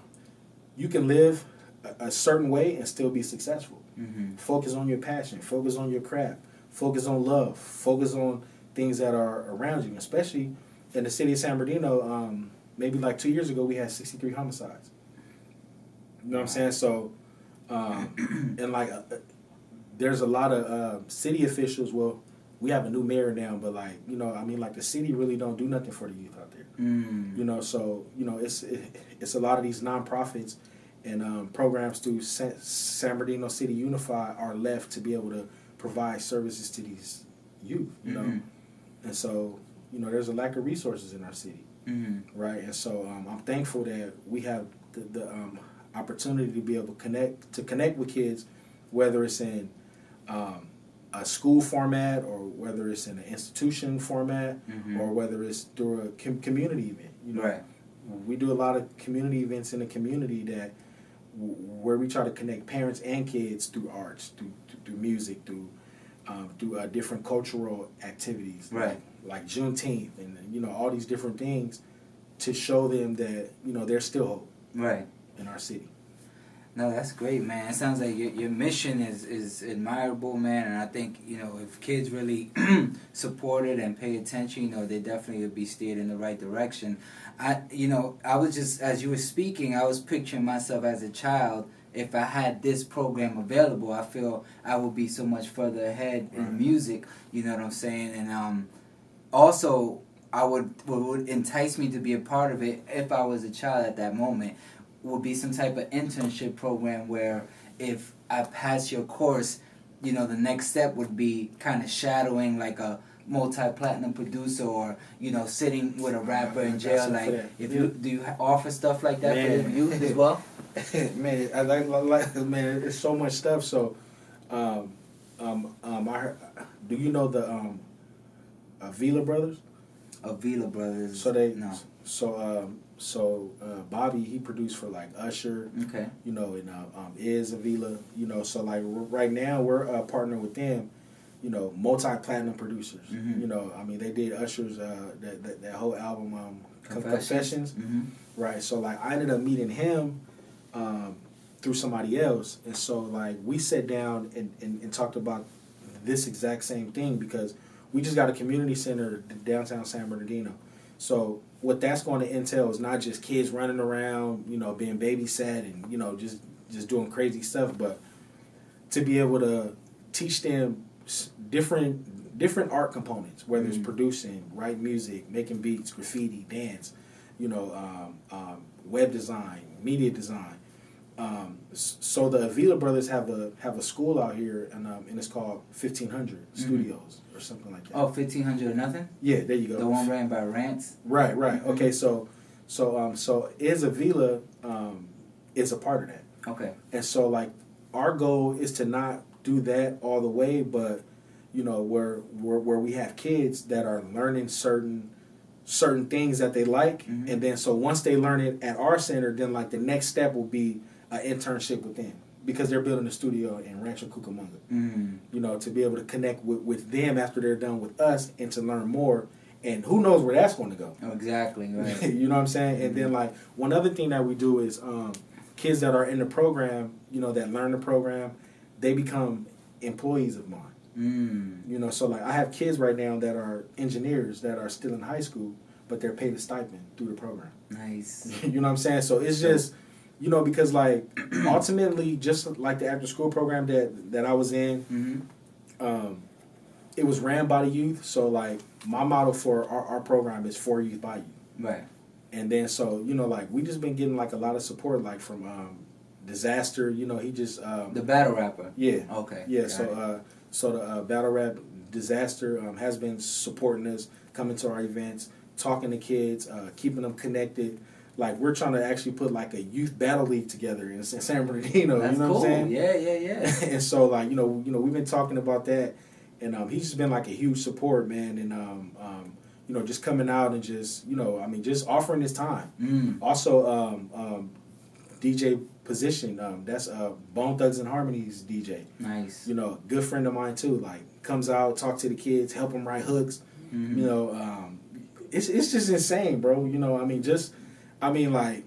certain way and still be successful. Mm-hmm. Focus on your passion. Focus on your craft. Focus on love. Focus on things that are around you. Especially in the city of San Bernardino, maybe like 2 years ago, we had 63 homicides. You know what I'm saying? So, and like, there's a lot of city officials. Well, we have a new mayor now, but like, you know, I mean, like the city really don't do nothing for the youth out there. Mm. You know, so you know, it's a lot of these nonprofits and programs through San Bernardino City Unified are left to be able to provide services to these youth. You know, and so you know, there's a lack of resources in our city, right? And so I'm thankful that we have the opportunity to be able to connect with kids, whether it's in a school format or whether it's in an institution format or whether it's through a community event. You know, Right. We do a lot of community events in the community that where we try to connect parents and kids through arts, through music, through different cultural activities, Right. like Juneteenth, and you know, all these different things to show them that you know there's still hope Right. in our city. No, that's great, man. It sounds like your mission is admirable, man. And I think, you know, if kids really support it and pay attention, you know, they definitely would be steered in the right direction. I was just, as you were speaking, I was picturing myself as a child. If I had this program available, I feel I would be so much further ahead in music. You know what I'm saying? And also, what would entice me to be a part of it if I was a child at that moment would be some type of internship program where if I pass your course, you know, the next step would be kind of shadowing like a multi-platinum producer or, you know, sitting with a rapper in jail. Like, if you do you offer stuff like that for the youth as well? Man, I like man, it's so much stuff. So, I heard, do you know the Avila brothers? Avila brothers. So they no. So Bobby, he produced for like Usher, Okay. you know, and is Avila, you know. So like right now we're partnering with them, you know, multi-platinum producers. You know, I mean they did Usher's that whole album Confessions, right? So like I ended up meeting him through somebody else, and so like we sat down and talked about this exact same thing because we just got a community center downtown San Bernardino. So what that's going to entail is not just kids running around, you know, being babysat and, you know, just doing crazy stuff, but to be able to teach them different art components, whether it's producing, writing music, making beats, graffiti, dance, you know, web design, media design. So the Avila brothers have a school out here, and it's called 1500 Studios or something like that. Oh, 1500 or nothing? Yeah, there you go. The one ran by Rance? Right. Okay, so is Avila is a part of that. Okay. And so like our goal is to not do that all the way, but you know, where we have kids that are learning certain things that they like, and then so once they learn it at our center, then like the next step will be an internship with them because they're building a studio in Rancho Cucamonga. You know, to be able to connect with them after they're done with us and to learn more, and who knows where that's going to go. Oh, exactly, right. You know what I'm saying? And then like one other thing that we do is kids that are in the program, you know, that learn the program, they become employees of mine. You know, so like I have kids right now that are engineers that are still in high school, but they're paid a stipend through the program. Nice. You know what I'm saying? So it's just, you know, because like ultimately, just like the after school program that I was in, it was ran by the youth. So like my motto for our program is for youth by youth. Right. And then so, you know, like we just been getting like a lot of support like from Disaster, you know, he just the battle rapper. Yeah. Okay. Yeah, so the battle rap Disaster has been supporting us, coming to our events, talking to kids, keeping them connected. Like we're trying to actually put like a youth battle league together in San Bernardino. That's you know cool. what I'm saying? Yeah. And so like you know we've been talking about that, and he's just been like a huge support, man. And you know, just coming out and just, you know, I mean, just offering his time. Also, DJ position. That's Bone Thugs and Harmony's DJ. Nice. You know, good friend of mine too. Like comes out, talk to the kids, help them write hooks. Mm-hmm. You know, it's just insane, bro. You know, like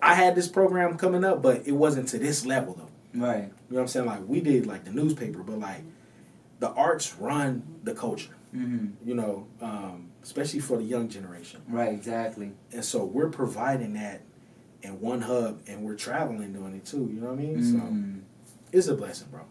I had this program coming up, but it wasn't to this level though. Right. You know what I'm saying? Like we did like the newspaper, but like the arts run the culture. Mm-hmm. You know, especially for the young generation. Right. Exactly. And so we're providing that in one hub, and we're traveling doing it too. You know what I mean? Mm-hmm. So it's a blessing, bro.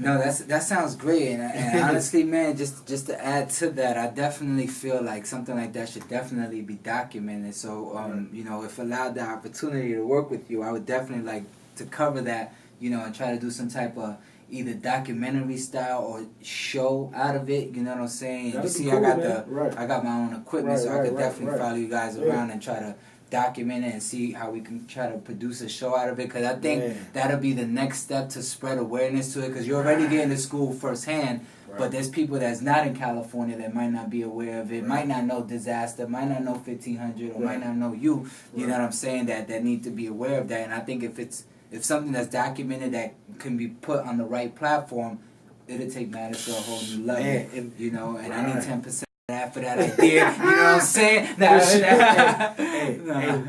No, that sounds great, and honestly, man, just to add to that, I definitely feel like something like that should definitely be documented. So, you know, if allowed the opportunity to work with you, I would definitely like to cover that, you know, and try to do some type of either documentary style or show out of it. You know what I'm saying? That'd You see, be cool, I got man. I got my own equipment, so I could definitely follow you guys Yeah. around and try to document it and see how we can try to produce a show out of it, because I think that'll be the next step to spread awareness to it, because you're already getting to school firsthand, but there's people that's not in California that might not be aware of it, might not know Disaster, might not know 1500, or might not know you know what I'm saying, that need to be aware of that. And I think if something that's documented that can be put on the right platform, it'll take matters to a whole new level. And you know, and I need 10% for that idea, you know what I'm saying?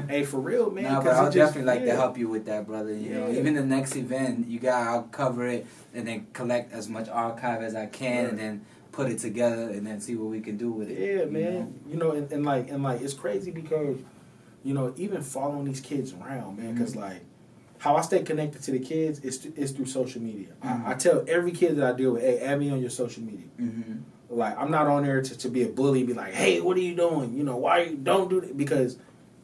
Hey, for real, man. No, but I'll definitely like to help you with that, brother. You know, even the next event, I'll cover it and then collect as much archive as I can, and then put it together and then see what we can do with it. Yeah, man. You know, and like it's crazy because, you know, even following these kids around, man, because like how I stay connected to the kids is through social media. I tell every kid that I deal with, hey, add me on your social media. Like, I'm not on there to be a bully and be like, hey, what are you doing? You know, why you don't do that? Because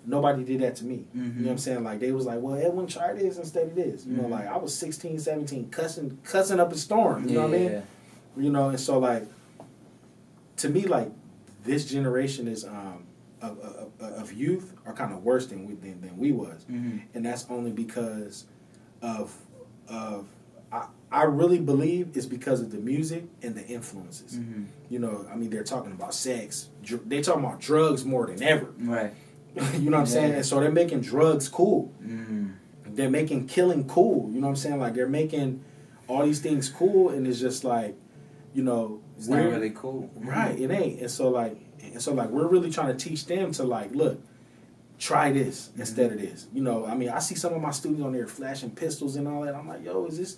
nobody did that to me. You know what I'm saying? Like, they was like, well, Edwin, try this instead of this. You know, like, I was 16, 17, cussing up a storm. You know what I mean? You know, and so, like, to me, like, this generation is of youth are kind of worse than we was. And that's only because of I really believe it's because of the music and the influences. You know, I mean, they're talking about sex. They're talking about drugs more than ever. Right. You know what I'm saying? And so they're making drugs cool. They're making killing cool. You know what I'm saying? Like, they're making all these things cool, and it's just like, you know, it's not really cool. Right, it ain't. And so like we're really trying to teach them to like, look, try this instead of this. You know, I mean, I see some of my students on there flashing pistols and all that. I'm like, yo, is this?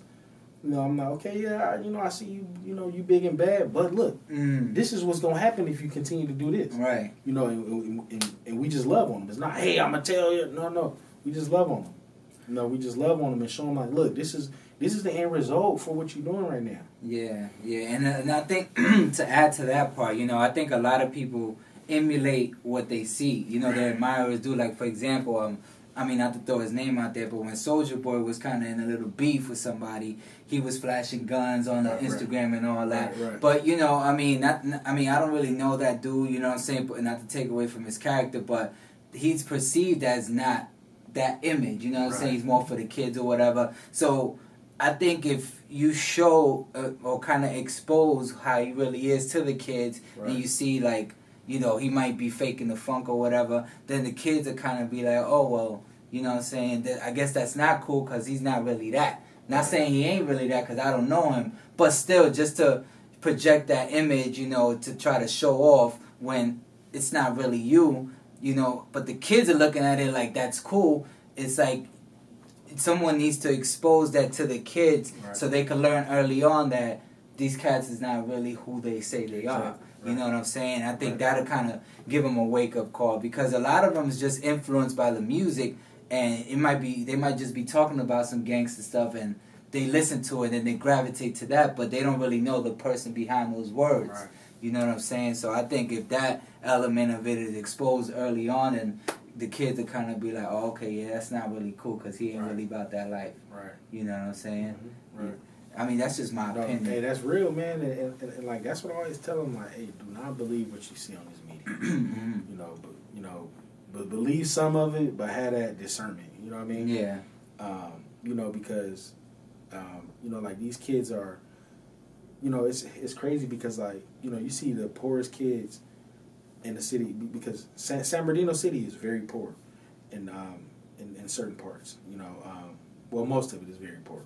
You know, I'm like, okay, yeah, you know, I see you, you know, you big and bad, but look, this is what's gonna happen if you continue to do this. Right. You know, and we just love on them. It's not, hey, I'm gonna tell you. No, we just love on them. You know, we just love on them and show them like, look, this is the end result for what you're doing right now. Yeah, and I think to add to that part, you know, I think a lot of people emulate what they see. You know, their admirers do. Like, for example, I mean, not to throw his name out there, but when Soulja Boy was kind of in a little beef with somebody, he was flashing guns on Instagram and all that. Right. But, you know, I mean, I don't really know that dude, you know what I'm saying, but not to take away from his character, but he's perceived as not that image, you know what I'm saying? He's more for the kids or whatever. So I think if you show or kind of expose how he really is to the kids, and you see, like, you know, he might be faking the funk or whatever, then the kids will kind of be like, oh, well, you know what I'm saying, I guess that's not cool because he's not really that. Not saying he ain't really that because I don't know him, but still, just to project that image, you know, to try to show off when it's not really you, you know, but the kids are looking at it like that's cool. It's like someone needs to expose that to the kids so they can learn early on that these cats is not really who they say they are. You know what I'm saying? I think that'll kind of give them a wake-up call, because a lot of them is just influenced by the music, and they might just be talking about some gangster stuff, and they listen to it and they gravitate to that, but they don't really know the person behind those words. You know what I'm saying? So I think if that element of it is exposed early on, and the kids will kind of be like, oh, okay, yeah, that's not really cool because he ain't really about that life. You know what I'm saying? I mean, that's just my opinion. Hey, that's real, man. And like, that's what I always tell them, like, hey, do not believe what you see on this media. But believe some of it, but have that discernment. You know what I mean? Yeah. You know, because, you know, like, these kids are, you know, it's crazy because, like, you know, you see the poorest kids in the city, because San Bernardino City is very poor. And in certain parts. You know, well, most of it is very poor.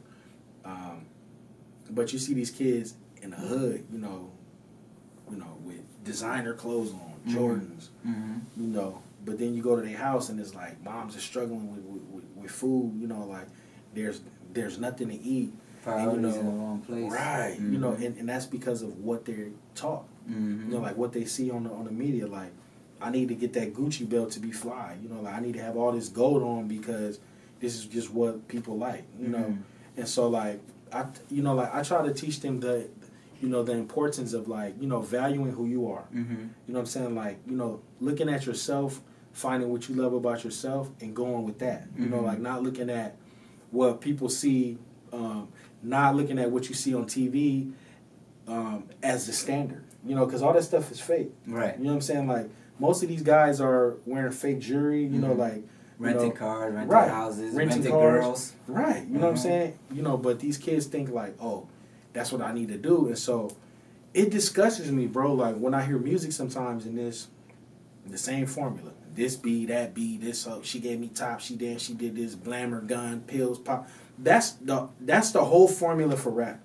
But you see these kids in the hood, you know, with designer clothes on, Jordans, you know. But then you go to their house and it's like moms are struggling with food. You know, like there's nothing to eat. Priorities in the wrong place. Right. You know, and that's because of what they're taught. You know, like what they see on the media. Like, I need to get that Gucci belt to be fly. You know, like I need to have all this gold on because this is just what people like. You know, and so like I try to teach them the importance of like, you know, valuing who you are. You know what I'm saying? Like, you know, looking at yourself, finding what you love about yourself, and going with that. You know, like not looking at what people see, not looking at what you see on TV as the standard. You know, because all that stuff is fake. Right. You know what I'm saying? Like, most of these guys are wearing fake jewelry, you know, like... renting cars, renting houses, renting cars. Girls. Right. You know what I'm saying? You know, but these kids think like, oh, that's what I need to do. And so it disgusts me, bro. Like, when I hear music sometimes in this, the same formula. This B, that B, this up. She gave me top, she danced, she did this, glamour, gun, pills, pop. That's the whole formula for rap.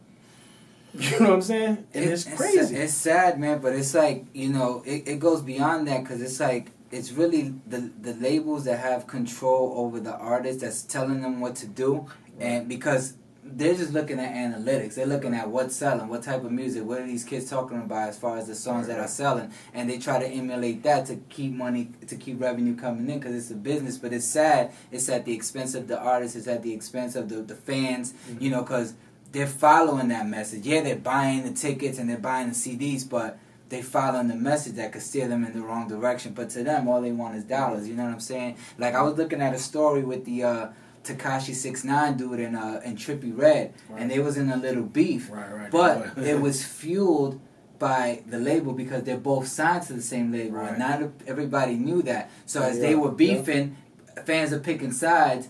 You know what I'm saying? And it's crazy. It's sad, man, but it's like, you know, it goes beyond that because it's like, it's really the labels that have control over the artists that's telling them what to do. And because they're just looking at analytics. They're looking at what's selling, what type of music, what are these kids talking about as far as the songs that are selling. And they try to emulate that to keep money, to keep revenue coming in because it's a business. But it's sad. It's at the expense of the artists. It's at the expense of the fans, you know, because they're following that message. Yeah, they're buying the tickets and they're buying the CDs, but they following the message that could steer them in the wrong direction. But to them, all they want is dollars. You know what I'm saying? Like, I was looking at a story with the Tekashi 6ix9ine dude and Trippie Redd, and they was in a little beef. Right. But it was fueled by the label because they're both signed to the same label, and not everybody knew that. So as they were beefing, fans are picking sides.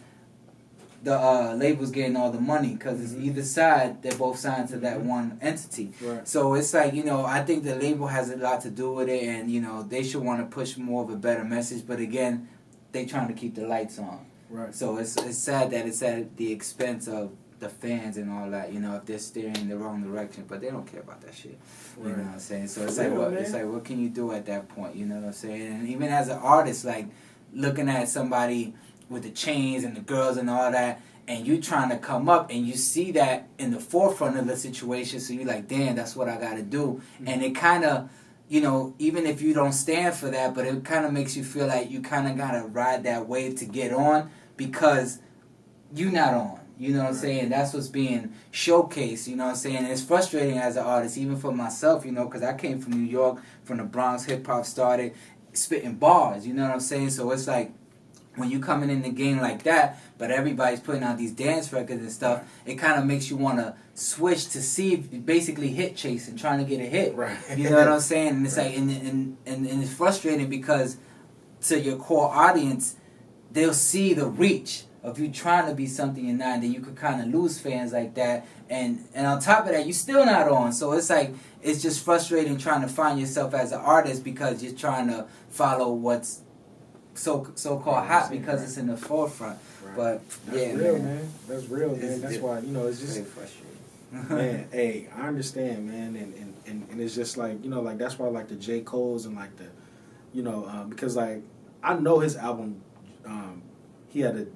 The label's getting all the money because it's either side, they're both signed to that one entity. So it's like, you know, I think the label has a lot to do with it, and, you know, they should want to push more of a better message. But again, they trying to keep the lights on. So it's sad that it's at the expense of the fans and all that, you know, if they're steering in the wrong direction. But they don't care about that shit. You know what I'm saying? So it's like, what can you do at that point? You know what I'm saying? And even as an artist, like, looking at somebody with the chains and the girls and all that, and you trying to come up and you see that in the forefront of the situation, so you're like, damn, that's what I gotta do. And it kind of, you know, even if you don't stand for that, but it kind of makes you feel like you kind of gotta ride that wave to get on because you're not on. You know what I'm saying? That's what's being showcased, you know what I'm saying? And it's frustrating as an artist, even for myself, you know, because I came from New York, from the Bronx, hip-hop started spitting bars, you know what I'm saying? So it's like, when you coming in the game like that, but everybody's putting out these dance records and stuff, it kind of makes you want to switch to see, basically hit chasing, trying to get a hit. You know what I'm saying? And it's like, and it's frustrating because to your core audience, they'll see the reach of you trying to be something you're not, and then you could kind of lose fans like that. And on top of that, you're still not on. So it's like, it's just frustrating trying to find yourself as an artist because you're trying to follow what's so-called hot because it's in the forefront. But that's real, man. That's real, man. That's why, you know, it's just frustrating. Man, hey, I understand, man, and it's just like, you know, like that's why I like the J. Cole's and like the, you know, because like I know his album, he had a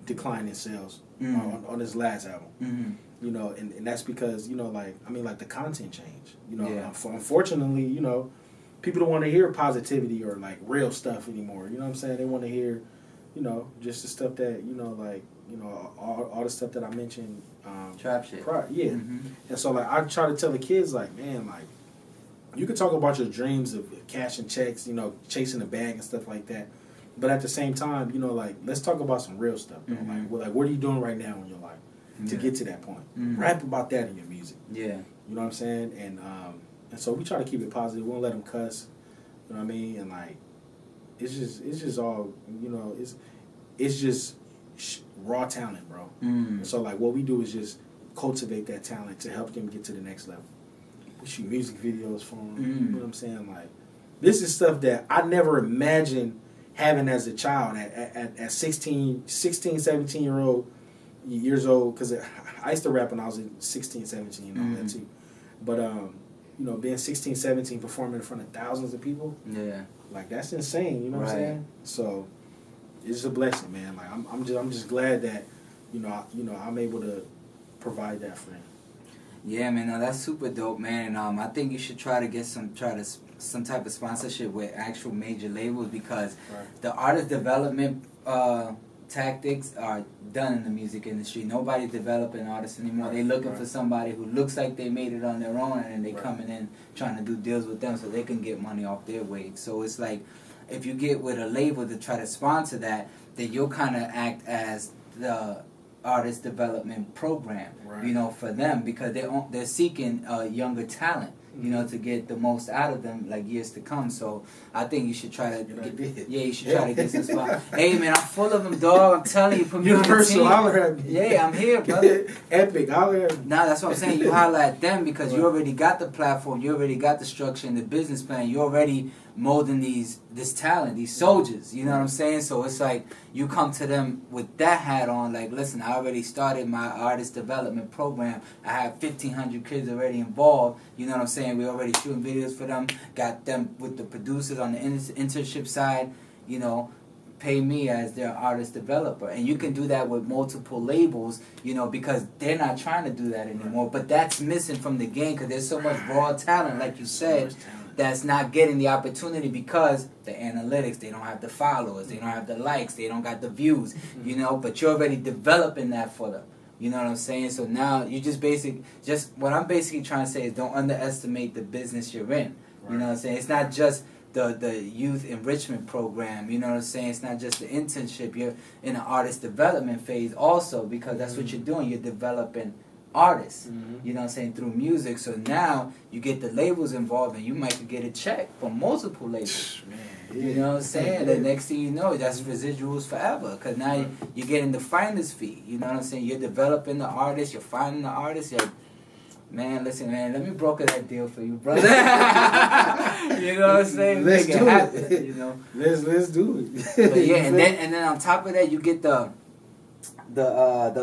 decline in sales on his last album. You know, and that's because, you know, like, I mean, like the content changed. You know, unfortunately, you know, people don't want to hear positivity or like real stuff anymore. You know what I'm saying? They want to hear, you know, just the stuff that, you know, like, you know, all the stuff that I mentioned. Trap shit. And so like I try to tell the kids like, man, like you can talk about your dreams of cashing checks, you know, chasing a bag and stuff like that. But at the same time, you know, like let's talk about some real stuff. Like what are you doing right now in your life to get to that point? Rap about that in your music. You know what I'm saying? And so we try to keep it positive. We won't let them cuss. You know what I mean? And like, it's just all, you know, it's just raw talent, bro. And so like, what we do is just cultivate that talent to help them get to the next level. We shoot music videos for them. You know what I'm saying? Like, this is stuff that I never imagined having as a child at 16, 17 years old, because I used to rap when I was 16, 17 and all that too. But you know, being 16, 17, performing in front of thousands of people, like that's insane. You know what I'm saying? So it's just a blessing, man. Like I'm just glad that I'm able to provide that for him. Yeah, man, no, that's super dope, man. And I think you should try to get some type of sponsorship with actual major labels, because the artist development tactics are done in the music industry. Nobody's developing artists anymore. They're looking for somebody who looks like they made it on their own, and then they coming in trying to do deals with them so they can get money off their wage. So it's like, if you get with a label to try to sponsor that, then you'll kind of act as the artist development program, you know, for them, because they're seeking younger talent, you know, to get the most out of them, like, years to come. So I think you should try to you should try to get some spot. Hey, man, I'm full of them, dog. I'm telling you, put me on the team. I'm here, brother. Epic, holler at me. Nah, that's what I'm saying. You holler at them because you already got the platform, you already got the structure and the business plan. You already molding this talent, these soldiers. You know what I'm saying? So it's like you come to them with that hat on. Like, listen, I already started my artist development program. I have 1,500 kids already involved. You know what I'm saying? We already shooting videos for them. Got them with the producers on the internship side. You know, pay me as their artist developer. And you can do that with multiple labels, you know, because they're not trying to do that anymore. But that's missing from the game, because there's so much raw talent, like you said, that's not getting the opportunity because the analytics, they don't have the followers, they don't have the likes, they don't got the views, you know, but you're already developing that for them. You know what I'm saying? So now you what I'm basically trying to say is, don't underestimate the business you're in. You know what I'm saying? It's not just the youth enrichment program, you know what I'm saying? It's not just the internship. You're in an artist development phase also, because that's what you're doing. You're developing artists, you know what I'm saying, through music. So now you get the labels involved, and you might get a check from multiple labels. You know what I'm saying? The next thing you know, that's residuals forever, because now you're getting the finder's fee. You know what I'm saying? You're developing the artist, you're finding the artist. You're, man, listen, man, let me broker that deal for you, brother. You know what I'm saying? Let's Make do it happen, you know? Let's do it. But yeah, and then on top of that, you get the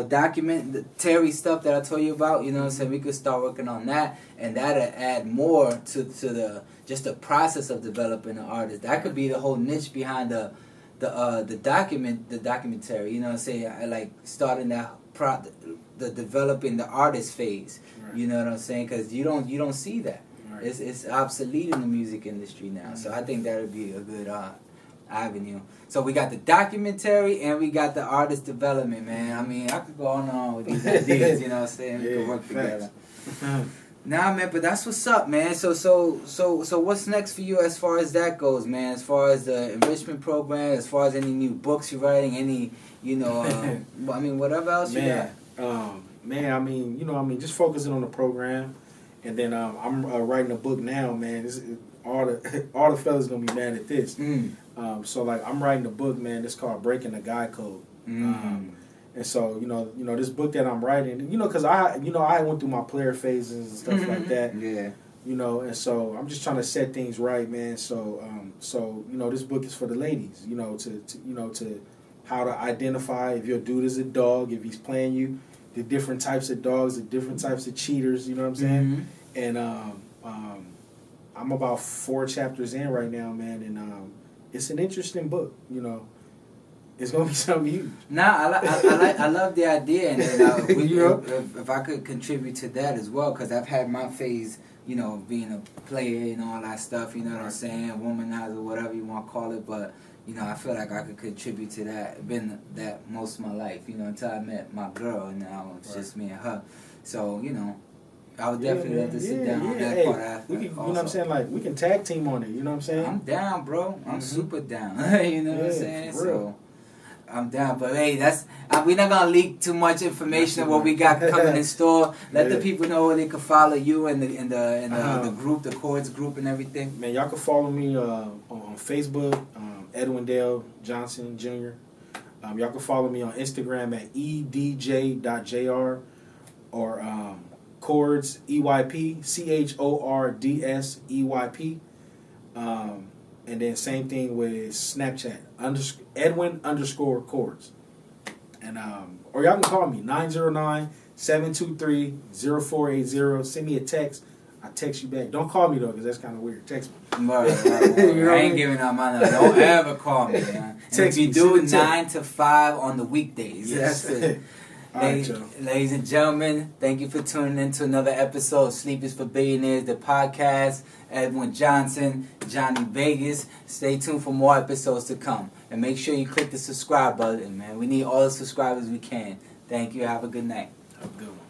document, the Terry stuff that I told you about. You know what I'm saying? We could start working on that, and that'll add more to the just the process of developing an artist. That could be the whole niche behind the documentary. You know what I'm saying? I like starting that the developing the artist phase. You know what I'm saying? Because you don't see that. It's obsolete in the music industry now. So I think that would be a good avenue. So we got the documentary and we got the artist development, man. I mean, I could go on with these ideas, you know what I'm saying? We could work together. Nah, man, but that's what's up, man. So what's next for you as far as that goes, man? As far as the enrichment program, as far as any new books you're writing, any, you know, I mean, whatever else you got. Man, I mean, just focusing on the program, and then I'm writing a book now, man. All the fellas gonna be mad at this. So like, I'm writing a book, man. It's called Breaking the Guy Code. And so you know this book that I'm writing, you know, because I went through my player phases and stuff like that. You know, and so I'm just trying to set things right, man. So you know, this book is for the ladies. You know, to how to identify if your dude is a dog, if he's playing you, the different types of dogs, the different types of cheaters. You know what I'm saying? And I'm about 4 chapters in right now, man, and it's an interesting book. You know, it's gonna be something huge. Nah, I love the idea, and if I could contribute to that as well, because I've had my phase, you know, being a player and all that stuff. You know what I'm saying? Womanizer, whatever you want to call it, but. You know, I feel like I could contribute to that. Been that most of my life, you know, until I met my girl, and now it's just me and her. So, you know, I would definitely love to sit down on that part after. You know what I'm saying? Like, we can tag team on it, you know what I'm saying? I'm down, bro. I'm super down. You know what I'm saying? So, I'm down. But, hey, we're not going to leak too much information of what we got coming in store. Let the people know where they can follow you and the group, the Chords group and everything. Man, y'all can follow me on Facebook, Edwin Johnson Jr. Y'all can follow me on Instagram at edj.jr or Chords EYP, CHORDS EYP. And then same thing with Snapchat, Edwin_Chords. And or y'all can call me 909-723-0480. Send me a text. I text you back. Don't call me though, because that's kind of weird. Text me. Right. I ain't giving out my number. Don't ever call me, man. And if you do 9 to 5 on the weekdays. Yes. That's it. Ladies and gentlemen, thank you for tuning in to another episode of Sleep is for Billionaires, the podcast. Edwin Johnson, Johnny Vegas. Stay tuned for more episodes to come. And make sure you click the subscribe button, man. We need all the subscribers we can. Thank you. Have a good night. Have a good one.